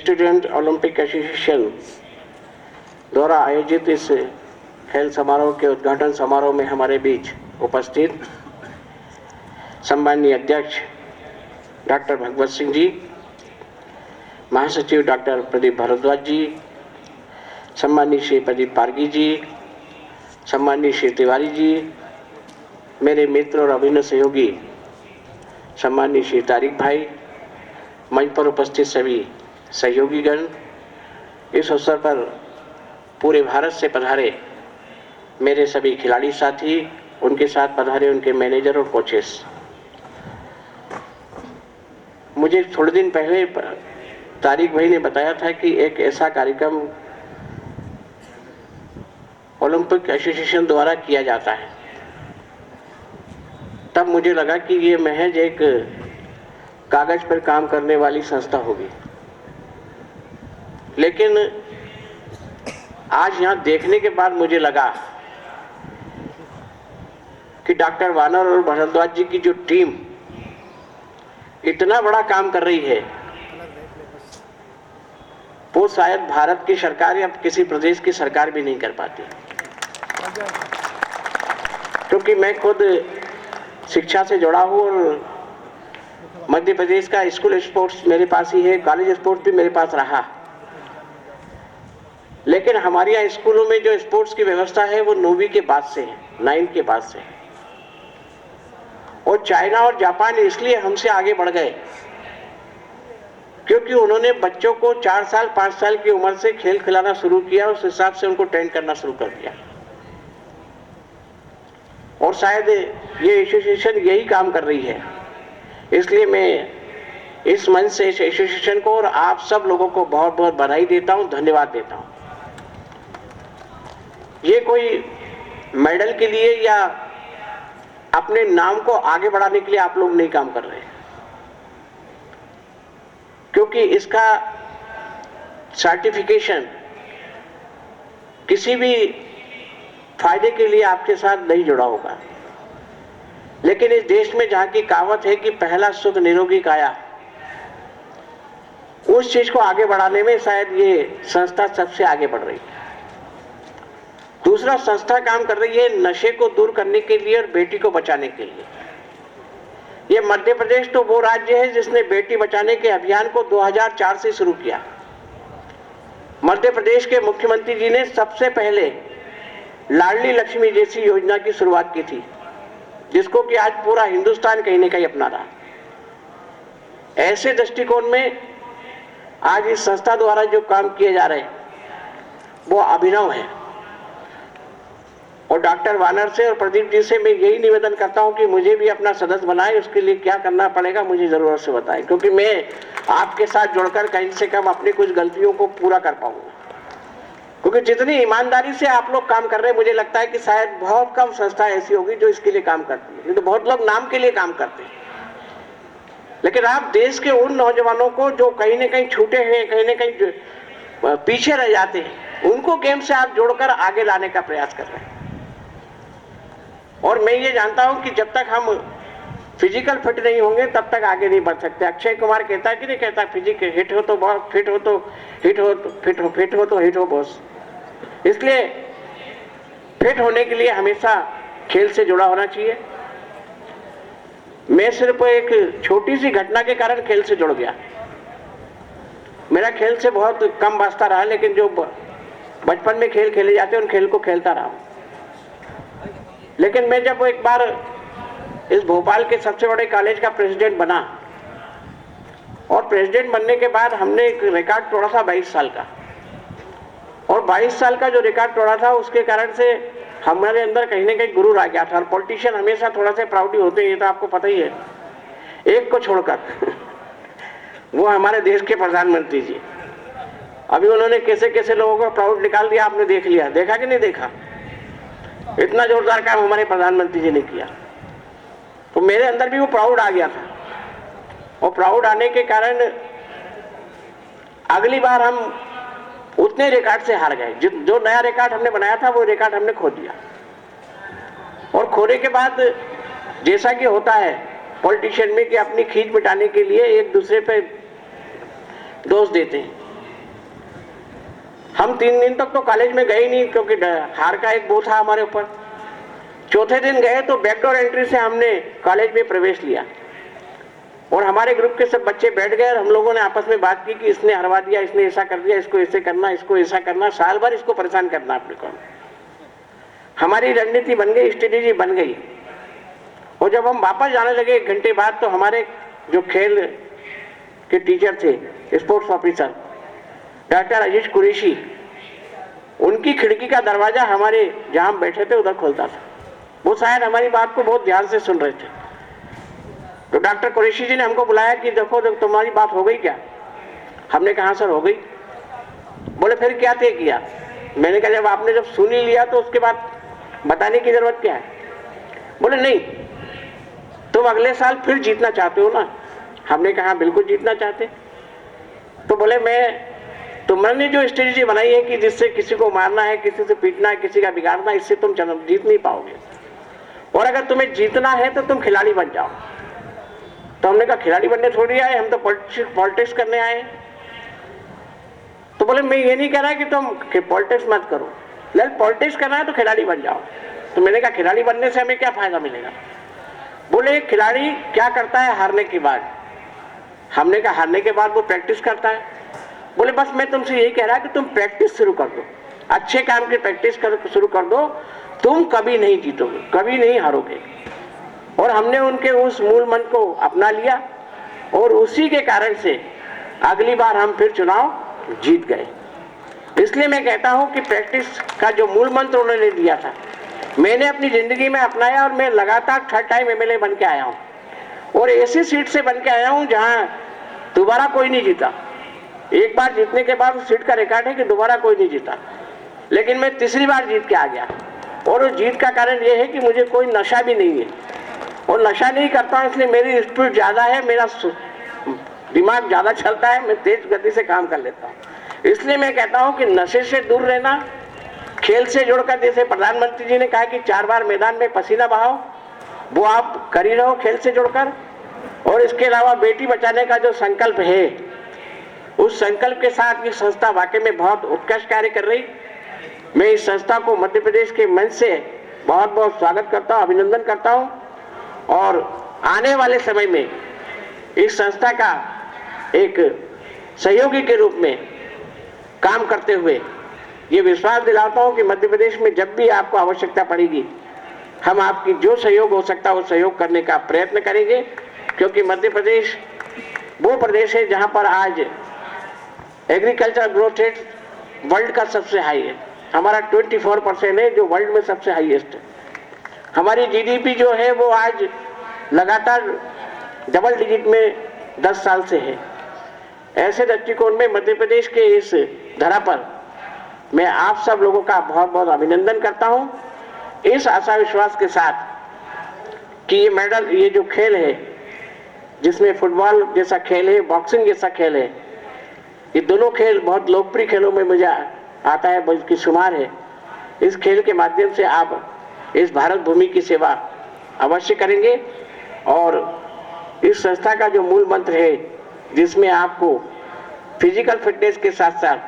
Student Olympic association द्वारा आयोजित इस खेल समारोह के उद्घाटन समारोह में हमारे बीच उपस्थित सम्माननीय अध्यक्ष डॉक्टर भगवत सिंह जी, महासचिव डॉक्टर प्रदीप भारद्वाज जी, सम्माननीय श्री प्रदीप पारगी जी, सम्माननीय श्री तिवारी जी, मेरे मित्र और अभिन्न सहयोगी सम्माननीय श्री तारिक भाई, मंच पर उपस्थित सभी सहयोगीगण, इस अवसर पर पूरे भारत से पधारे मेरे सभी खिलाड़ी साथी, उनके साथ पधारे उनके मैनेजर और कोचेस। मुझे थोड़े दिन पहले तारिक भाई ने बताया था कि एक ऐसा कार्यक्रम ओलंपिक एसोसिएशन द्वारा किया जाता है। तब मुझे लगा कि ये महज एक कागज पर काम करने वाली संस्था होगी, लेकिन आज यहाँ देखने के बाद मुझे लगा कि डॉक्टर वानर और भारद्वाज जी की जो टीम इतना बड़ा काम कर रही है, वो शायद भारत की सरकार या किसी प्रदेश की सरकार भी नहीं कर पाती। क्योंकि मैं खुद शिक्षा से जुड़ा हूँ और मध्य प्रदेश का स्कूल स्पोर्ट्स मेरे पास ही है, कॉलेज स्पोर्ट्स भी मेरे पास रहा, लेकिन हमारे यहाँ स्कूलों में जो स्पोर्ट्स की व्यवस्था है वो 9वीं के बाद से है, 9th के बाद से है। और चाइना और जापान इसलिए हमसे आगे बढ़ गए क्योंकि उन्होंने बच्चों को 4 साल 5 साल की उम्र से खेल खिलाना शुरू किया, उस हिसाब से उनको ट्रेन करना शुरू कर दिया। और शायद ये एसोसिएशन यही काम कर रही है। इसलिए मैं इस मंच से इस एसोसिएशन को और आप सब लोगों को बहुत बहुत बधाई देता हूं, धन्यवाद देता हूं। ये कोई मेडल के लिए या अपने नाम को आगे बढ़ाने के लिए आप लोग नहीं काम कर रहे, क्योंकि इसका सर्टिफिकेशन किसी भी फायदे के लिए आपके साथ नहीं जुड़ा होगा। लेकिन इस देश में जहां की कहावत है कि पहला सुख निरोगी काया, उस चीज को आगे बढ़ाने में शायद ये संस्था सबसे आगे बढ़ रही है। दूसरा, संस्था काम कर रही है नशे को दूर करने के लिए और बेटी को बचाने के लिए। ये मध्य प्रदेश तो वो राज्य है जिसने बेटी बचाने के अभियान को 2004 से शुरू किया। मध्य प्रदेश के मुख्यमंत्री जी ने सबसे पहले लाडली लक्ष्मी जैसी योजना की शुरुआत की थी, जिसको कि आज पूरा हिंदुस्तान कहीं न कहीं अपना रहा। ऐसे दृष्टिकोण में आज इस संस्था द्वारा जो काम किए जा रहे हैं वो अभिनव है। और डॉक्टर वानर से और प्रदीप जी से मैं यही निवेदन करता हूं कि मुझे भी अपना सदस्य बनाए, उसके लिए क्या करना पड़ेगा मुझे जरूर से बताएं, क्योंकि मैं आपके साथ जुड़कर कहीं से कम अपनी कुछ गलतियों को पूरा कर पाऊंगा। क्योंकि जितनी ईमानदारी से आप लोग काम कर रहे हैं, मुझे लगता है कि शायद बहुत कम संस्था ऐसी होगी जो इसके लिए काम करती है। नहीं तो बहुत लोग नाम के लिए काम करते हैं, लेकिन आप देश के उन नौजवानों को जो कहीं न कहीं छूटे हैं, कहीं न कहीं पीछे रह जाते हैं, उनको गेम से आप जोड़कर आगे लाने का प्रयास कर रहे हैं। और मैं ये जानता हूं कि जब तक हम फिजिकल फिट नहीं होंगे तब तक आगे नहीं बढ़ सकते। अक्षय कुमार कहता है कि नहीं कहता, फिजिक हिट हो तो बहुत, फिट हो तो हिट हो, फिट हो तो हिट हो बॉस। इसलिए फिट होने के लिए हमेशा खेल से जुड़ा होना चाहिए। मैं सिर्फ एक छोटी सी घटना के कारण खेल से जुड़ गया। मेरा खेल से बहुत कम वास्ता रहा, लेकिन जो बचपन में खेल खेले जाते हैं उन खेल को खेलता रहा। लेकिन मैं जब एक बार इस भोपाल के सबसे बड़े कॉलेज का प्रेसिडेंट बना, और प्रेसिडेंट बनने के बाद हमने एक रिकॉर्ड तोड़ा था 22 साल का। और 22 साल का जो रिकॉर्ड तोड़ा था उसके कारण से हमारे अंदर कहीं ना कहीं गुरूर आ गया था। और पॉलिटिशियन हमेशा थोड़ा सा प्राउड होते हैं, ये तो आपको पता ही है, एक को छोड़कर वो हमारे देश के प्रधानमंत्री जी। अभी उन्होंने कैसे कैसे लोगों को प्राउड निकाल दिया, आपने देख लिया, देखा कि नहीं देखा? इतना जोरदार काम हमारे प्रधानमंत्री जी ने किया, तो मेरे अंदर भी वो प्राउड आ गया था। और प्राउड आने के कारण अगली बार हम उतने रिकॉर्ड से हार गए। जो नया रिकॉर्ड हमने बनाया था वो रिकॉर्ड हमने खो दिया। और खोने के बाद जैसा कि होता है पॉलिटिशियन में कि अपनी खींच मिटाने के लिए एक दूसरे पे दोष देते हैं। हम 3 दिन तक तो कॉलेज में गए नहीं क्योंकि हार का एक वो था हमारे ऊपर। चौथे दिन गए तो बैकडोर एंट्री से हमने कॉलेज में प्रवेश लिया और हमारे ग्रुप के सब बच्चे बैठ गए और हम लोगों ने आपस में बात की कि इसने हरवा दिया, इसने ऐसा कर दिया, इसको ऐसे करना, इसको ऐसा करना, साल भर इसको परेशान करना अपने को। हमारी रणनीति बन गई, स्ट्रेटेजी बन गई। और जब हम वापस जाने लगे 1 घंटे बाद तो हमारे जो खेल के टीचर थे, स्पोर्ट्स ऑफिसर डॉक्टर अजीज कुरैशी, उनकी खिड़की का दरवाजा हमारे जहां हम बैठे थे उधर खोलता था। वो शायद हमारी बात को बहुत ध्यान से सुन रहे थे। तो डॉक्टर कुरैशी जी ने हमको बुलाया कि देखो तुम्हारी बात हो गई क्या? हमने कहा सर हो गई। बोले फिर क्या तय किया? मैंने कहा जब आपने जब सुन ही लिया तो उसके बाद बताने की जरूरत क्या है? बोले नहीं, तुम अगले साल फिर जीतना चाहते हो ना? हमने कहा बिल्कुल जीतना चाहते। तो बोले तुमने जो स्ट्रेटेजी बनाई है कि जिससे किसी को मारना है, किसी से पीटना है, किसी का बिगाड़ना है, इससे तुम जीत नहीं पाओगे। और अगर तुम्हें जीतना है तो तुम खिलाड़ी बन जाओ। तो हमने कहा खिलाड़ी बनने थोड़ी आए, हम तो पॉलिटिक्स करने आए। तो बोले मैं ये नहीं कह रहा कि तुम पॉलिटिक्स मत करो, लेकिन पॉलिटिक्स करना है तो खिलाड़ी बन जाओ। तो मैंने कहा खिलाड़ी बनने से हमें क्या फायदा मिलेगा? बोले खिलाड़ी क्या करता है हारने के बाद? हमने कहा हारने के बाद वो प्रैक्टिस करता है। बोले बस मैं तुमसे यही कह रहा कि तुम प्रैक्टिस शुरू कर दो, अच्छे काम की प्रैक्टिस शुरू कर दो, तुम कभी नहीं जीतोगे, कभी नहीं हारोगे। और हमने उनके उस मूल मंत्र को अपना लिया और उसी के कारण से अगली बार हम फिर चुनाव जीत गए। इसलिए मैं कहता हूं कि प्रैक्टिस का जो मूल मंत्र उन्होंने दिया था मैंने अपनी जिंदगी में अपनाया और मैं लगातार 3rd टाइम एमएलए बन के आया हूं और ऐसी सीट से बन के आया हूं जहां दोबारा कोई नहीं जीता। एक बार जीतने के बाद उस सीट का रिकॉर्ड है कि दोबारा कोई नहीं जीता, लेकिन मैं तीसरी बार जीत के आ गया। और उस जीत का कारण यह है कि मुझे कोई नशा भी नहीं है और नशा नहीं करता हूं, इसलिए मेरी स्पीड ज्यादा है, मेरा दिमाग ज्यादा चलता है, मैं तेज गति से काम कर लेता हूं। इसलिए मैं कहता हूं कि नशे से दूर रहना, खेल से जुड़कर, जैसे प्रधानमंत्री जी ने कहा कि 4 बार मैदान में पसीना बहाओ, वो आप कर ही रहो खेल से जुड़कर। और इसके अलावा बेटी बचाने का जो संकल्प है, उस संकल्प के साथ ये संस्था वाकई में बहुत उत्कृष्ट कार्य कर रही। मैं इस संस्था को मध्य प्रदेश के मंच से बहुत बहुत स्वागत करता हूँ, अभिनंदन करता हूँ। और आने वाले समय में इस संस्था का एक सहयोगी के रूप में काम करते हुए ये विश्वास दिलाता हूँ कि मध्य प्रदेश में जब भी आपको आवश्यकता पड़ेगी, हम आपकी जो सहयोग हो सकता है वो सहयोग करने का प्रयत्न करेंगे। क्योंकि मध्य प्रदेश वो प्रदेश है जहाँ पर आज एग्रीकल्चर ग्रोथ रेट वर्ल्ड का सबसे हाई है। हमारा 24% है, जो वर्ल्ड में सबसे हाईएस्ट है। हमारी जीडीपी जो है वो आज लगातार डबल डिजिट में 10 साल से है। ऐसे दृष्टिकोण में मध्य प्रदेश के इस धरा पर मैं आप सब लोगों का बहुत बहुत अभिनंदन करता हूं, इस आशा विश्वास के साथ कि ये मेडल, ये जो खेल है जिसमें फुटबॉल जैसा खेल है, बॉक्सिंग जैसा खेल है, ये दोनों खेल बहुत लोकप्रिय खेलों में मुझे आता है, बल्कि शुमार है। इस खेल के माध्यम से आप इस भारत भूमि की सेवा अवश्य करेंगे। और इस संस्था का जो मूल मंत्र है, जिसमें आपको फिजिकल फिटनेस के साथ साथ,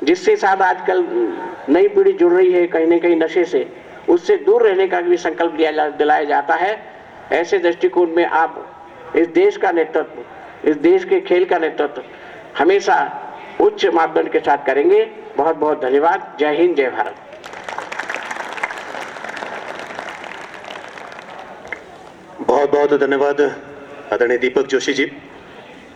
जिसके साथ आजकल नई पीढ़ी जुड़ रही है कहीं न कहीं नशे से, उससे दूर रहने का भी संकल्प दिलाया जाता है। ऐसे दृष्टिकोण में आप इस देश का नेतृत्व, इस देश के खेल का नेतृत्व हमेशा उच्च मापदंड के साथ करेंगे। बहुत बहुत धन्यवाद। जय हिंद, जय भारत। बहुत बहुत धन्यवाद आदरणीय दीपक जोशी जी।